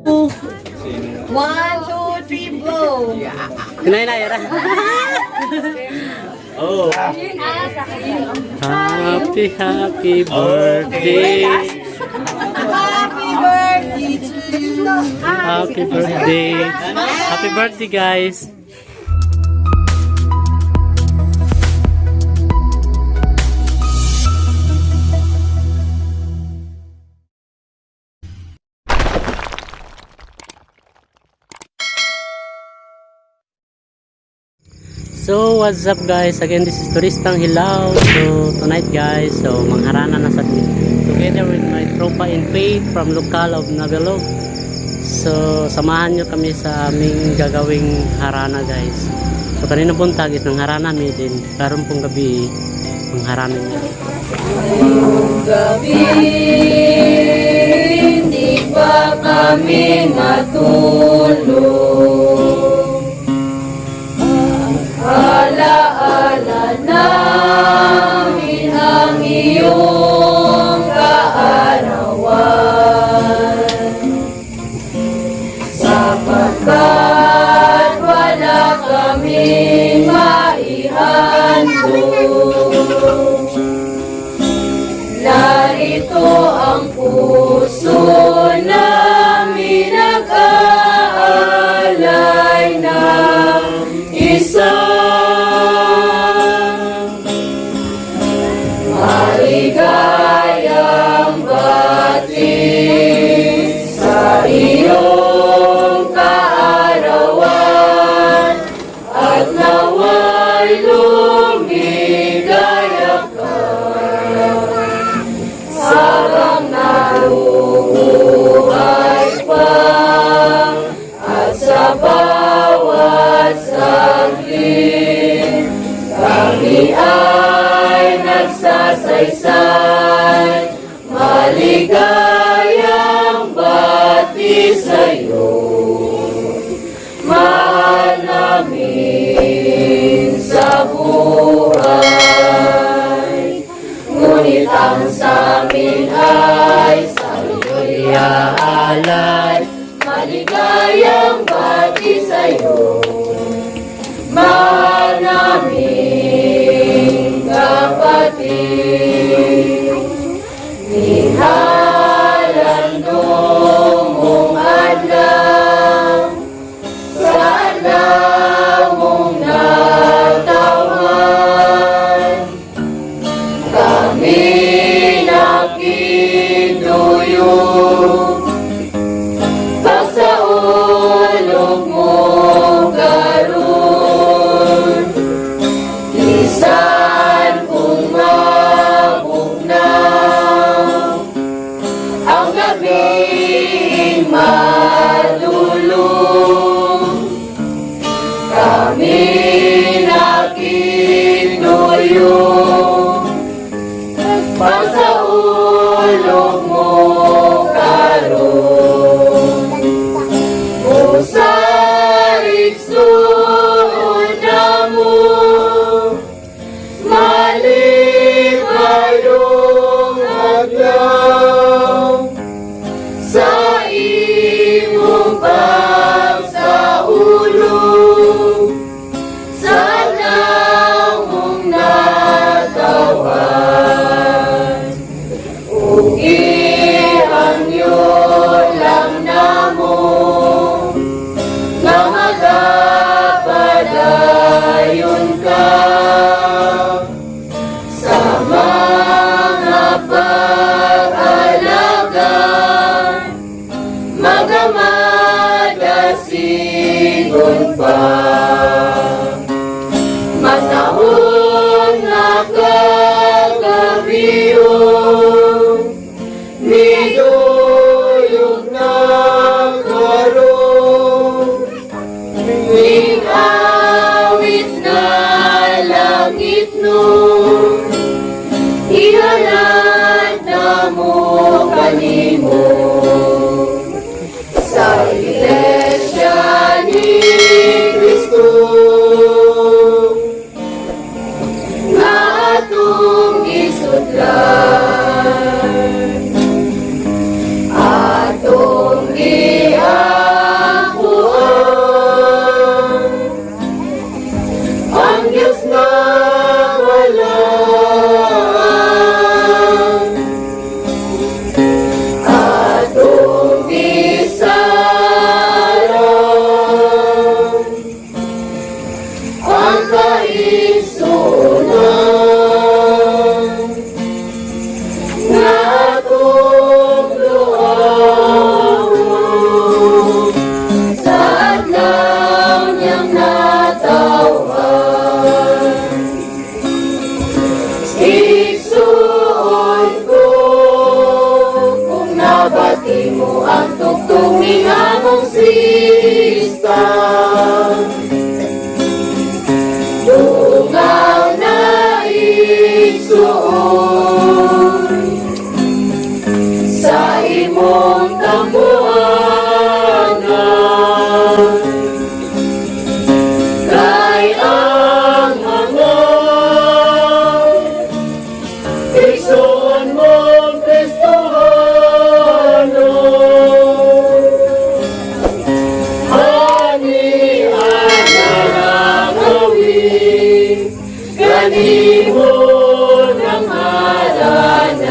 One, two, three, blow. Nay na yara. Oh. Happy birthday. Happy birthday to you. Happy birthday. Happy birthday, guys. So what's up guys, again this is Turistang Hilaw. So tonight guys, so mangharana na sa together with my tropa in faith from local of Nagalog. So samahan nyo kami sa aming gagawing harana guys. So kanina buntag is nang harana mi din, karon pong gabi mangharana niya. Gabi, hindi pa kami matulog. Alaala namin ang iyong kaarawan, sapagkat wala kaming maihandog. Narito ang puso namin nag-aalay ng isang maligayang batis sa iyong kaarawan, at nawa'y lumigaya ka habang nabubuhay pa, at sa bawat saglit kami ay nagsasaysay, maligayang bati sa'yo. Mahal namin sa buhay, ngunit ang sa'min ay sa'yo'y aalay, maligayang bati sa'yo. Mahal namin kapatid, nihalan mong adlaw, sa adlaw mong natawan, kami nakiduyog, pagsaulog mo karon, lisan kong mabugnaw, ang gabing malulong, kami nakiduyog, pagsaulog mo karon. O sarigsuon na mo, maligayong adlaw, sa imong pagsaulog, sa adlaw mong natawan. O ihangyo lang namo na magapadayon ka sa mga pag-alaga, magamagasigon pa. Matahon na kagabiyon, miduyog na karon, awit na langit nun, ihalat na mo kanimo sa Iglesia ni Cristo. namong sista. Dungaw na igsuon sa imong tambuhanan. Kay ang mga igsuon mong Kristohano, hani ang nangawin kanimo ng haranan.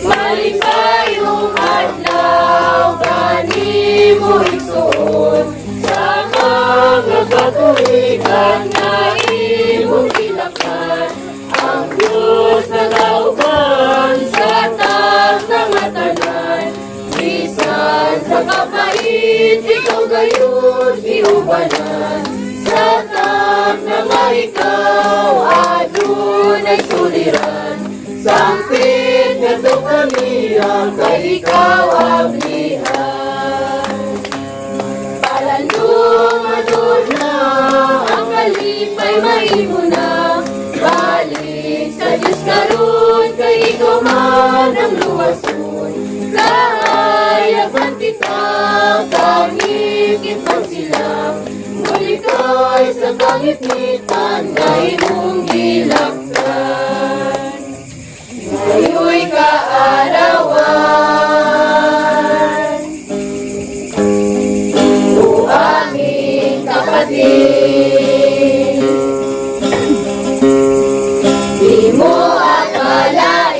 Malikayong adlaw kanimo igsuon sa mga katuigan nga imong gilakad. Ang Diyos nagauban sa taang nga tanan. Bisan sa kapait, ikaw gayon giubanan. Sa taang nga ikaw adunay suliran. Sangpit nga to kaniya kay ikaw ablihan. Palandong adon na ang kalipay mahimo na. Balik sa Diyos karon kay ikaw man ang luwason. Kahayagan kita kangit pang sila. Muli kay sa kangit-ngitan nga imong gilakdan. Ngayoy kaarawan, o aming kapatid. Di mo akalain,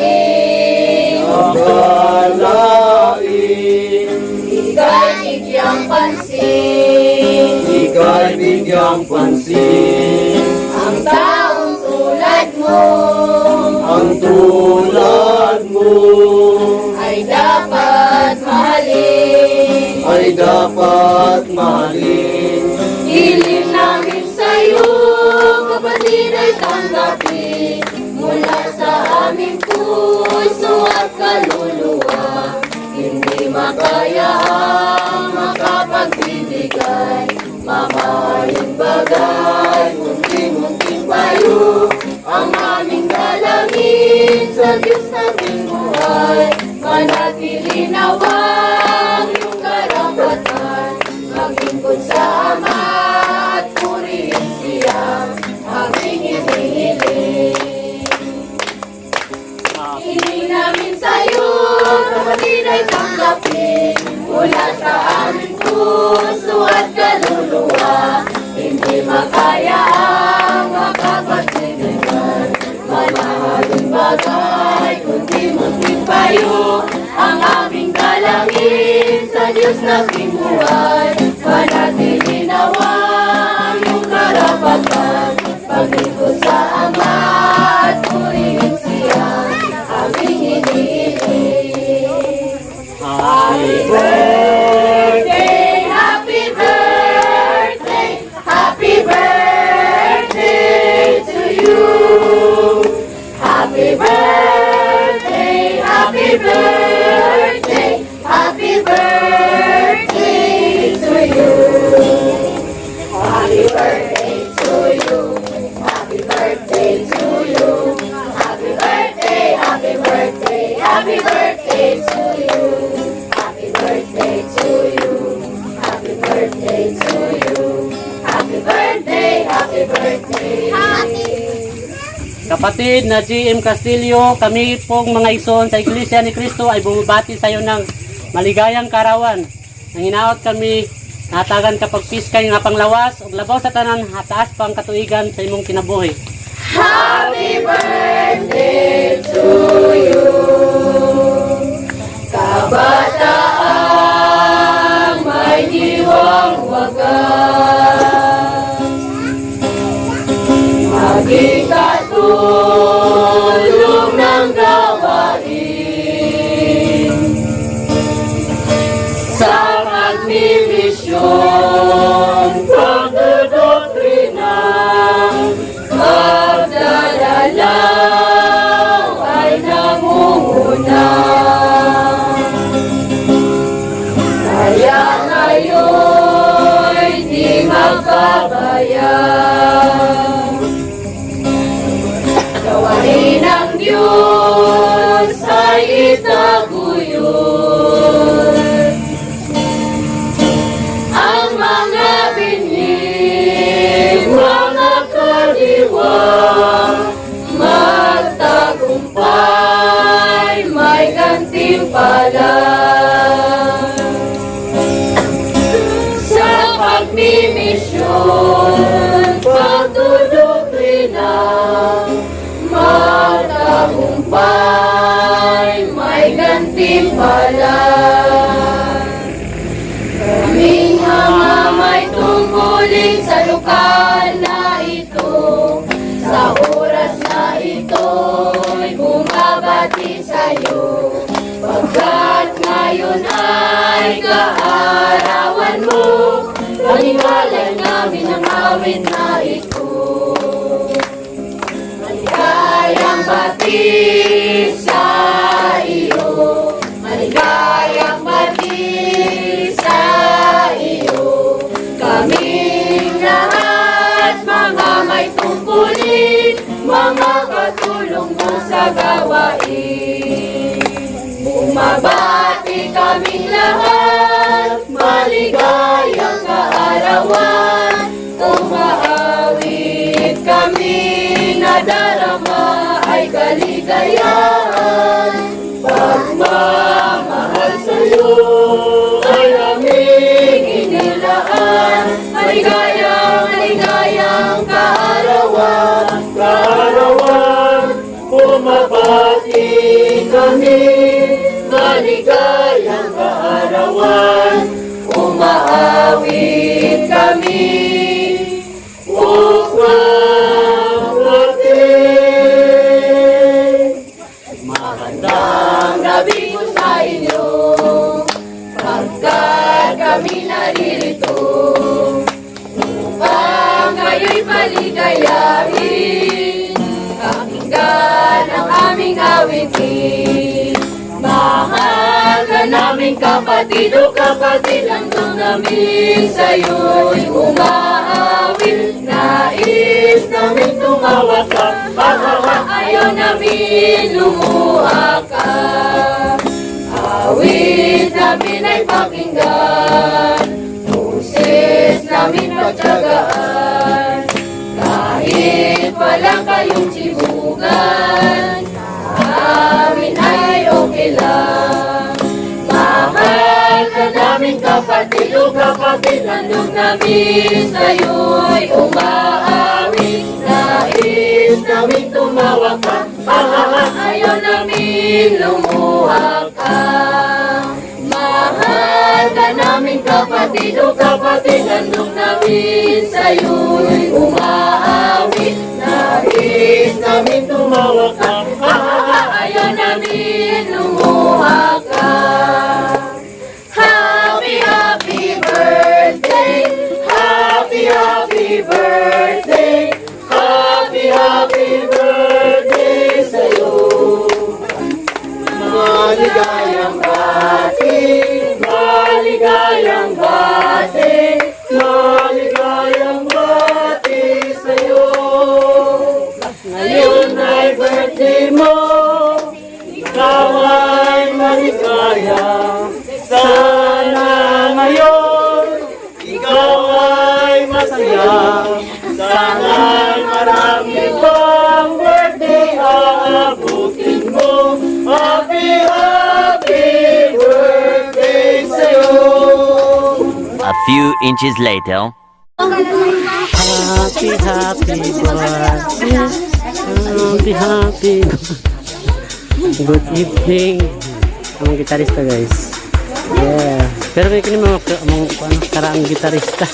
ika'y bigyang pansin. Ika'y bigyang pansin. Ang taong tulad mo Ang tulad mo ay dapat mahalin. ay dapat mahalin. Hiling namin sa'yo, kapatid ay tanggapin. Mula sa aming puso at kaluluwa, hindi makaya ang makapagbibigay. Mamahaling bagay, munting-munting payo, ang aming dalangin sa Diyos nating buhay. Manatili nawa ang iyong karapatan, maglingkod sa Ama at purihin siya, aming hinihiling. Hiling namin sa'yo, kapatid ay tanggapin. Mula sa aming puso at kaluluwa, hindi makaya ang makapagbibigay. Mamahaling bagay, kundi munting payo, ang aming dalangin sa Diyos nating buhay. Manatili nawa ang iyong karapatan, paglingkod sa Ama at purihin siya, aming hinihiling. Happy birthday, happy birthday, happy birthday to you. Happy birthday, happy birthday, happy birthday to you. Happy birthday to you. Happy birthday to you. Happy birthday, happy birthday, happy birthday to you. Happy birthday to you. Happy birthday to you. Happy birthday, happy birthday. Kapatid na GM Castillo, kami pong mga igsoon sa Iglesia ni Cristo ay bumabati sa iyo ng maligayang karawan. Nang hinaot kami, natagan kapag piskay nga panglawas, ug labaw sa tanan, hataas pang katuigan sa imong kinabuhi. Happy birthday to you. Kabataang may diwang wagas, maging katulong ng gawain sa pagmimisyon, pagdodoktrina, pagdadalaw ay namumuna. Kaya ngayon di magpabayag, gawain ng Diyos ay itaguyod. Ang mga binhi, mga kadiwa, magtagumpay, may gantimpala. Sa pagmimisyon, pagdudoktrina, magtagumpay, may gantimpala. Kaming mga may tungkulin sa lokal na ito, sa oras na ito'y bumabati sa'yo, pagkat ngayon ay kaarawan mo, paniwalan namin ang awit na ito. Maligayang bati sa iyo, maligayang bati sa iyo, kaming lahat mga may tungkulin, mga katulong mo sa gawain. Bumabati kaming lahat, maligayang kaarawan, umaawit kami na darama ay kaligayahan. Pagmamahal sa'yo ay aming inilaan, maligayang, maligayang kaarawan, kaarawan, bumabati kami, maligayang kaarawan, umaawit kami, bumabati. Magandang gabi po sa inyo, pagkat kami naririto, upang kayo'y paligayahin, pakinggan ang aming awitin. Mahal ka naming kapatid o kapatid, handog namin sa'yo'y umaawit. Nais namin tumawag ka, ayaw namin lumuha ka. Awit namin ay pakinggan, boses namin pagtyagaan. Kahit wala kayong tsibugan, amin ay okay lang. Mahal ka namin kapatid o kapatid, handog namin sa'yo'y umaawit. Nais namin tumawag ka, ayaw namin lumuha ka. Mahal ka namin kapatid o kapatid, handog namin sa'yo'y umaawit. Nais namin tumawag ka, ayaw namin lumuha ka. Happy, happy birthday, happy, happy birthday, happy, happy birthday sa'yo. Maligayang bati, maligayang bati, maligayang bati sa'yo. Ngayon ay birthday mo, ikaw ay maligaya. Sana ngayon, ikaw ay masaya. Sana marami pang birthday aabutin mo. Happy, happy birthday sa'yo. A few inches later. Happy, happy birthday. Happy, happy. Good evening. Ang gitarista guys. Yeah. Pero may kini mga karaang gitarista.